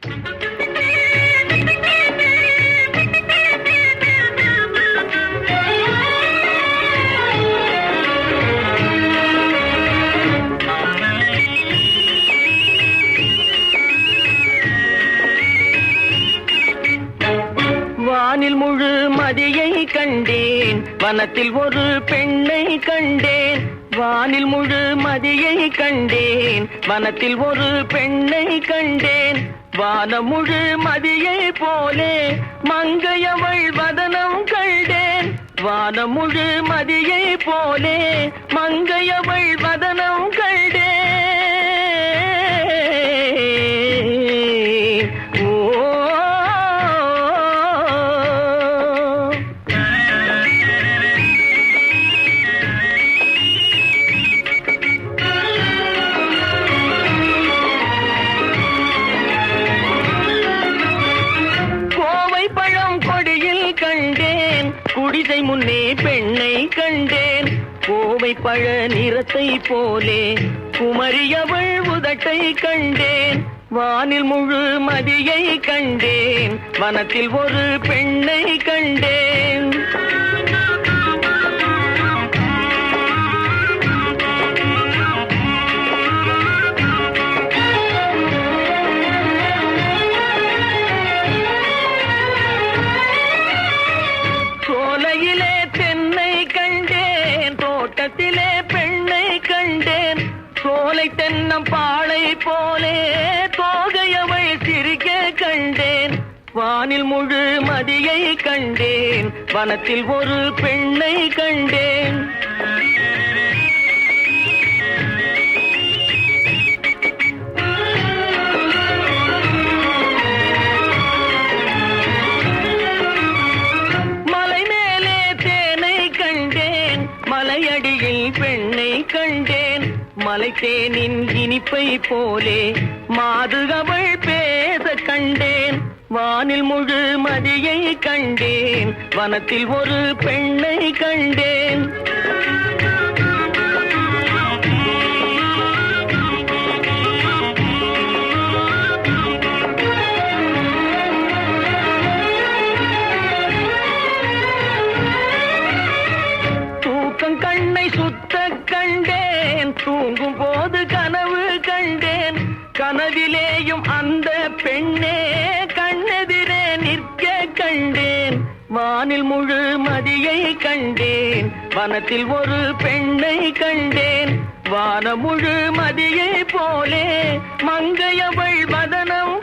வானில் முழு மதியை கண்டேன், வனத்தில் ஒரு பெண்ணை கண்டேன். வானில் முழு மதியை கண்டேன், வனத்தில் ஒரு பெண்ணை கண்டேன். வானம் முழு மதியை போலே மங்கையவள் வதனம் கண்டேன். வானம் முழு மதியை போலே மங்கையவள் வதனம் கண்டேன். குடிசை முன்னே பெண்ணை கண்டேன். கோவை பழ நிறத்தை போலே குமரியவள் உதட்டை கண்டேன். வானில் முழு மதியை கண்டேன், வனத்தில் ஒரு பெண்ணை கண்டேன். சோலையிலே தென்னை கண்டேன், தோட்டத்திலே பெண்ணை கண்டேன். சோலை தென்னம் பாளை போலே தோகையவள் சிரிக்க கண்டேன். வானில் முழு மதியை கண்டேன், வனத்தில் ஒரு பெண்ணை கண்டேன். மலையடியில் பெண்ணை கண்டேன். மலைத்தேனின் இனிப்பை போலே மாதுகவள் பேச கண்டேன். வானில் முழு மதியை கண்டேன், வனத்தில் ஒரு பெண்ணை கண்டேன். கண்ணை சுத்த கண்டேன், தூங்கும் போது கனவு கண்டேன். கனவிலேயும் அந்த பெண்ணே கண்ணெதிரே நிற்க கண்டேன். வானில் முழு மதியை கண்டேன், வனத்தில் ஒரு பெண்ணை கண்டேன். வானம் முழு மதியை போலே மங்கையவள் வதனம்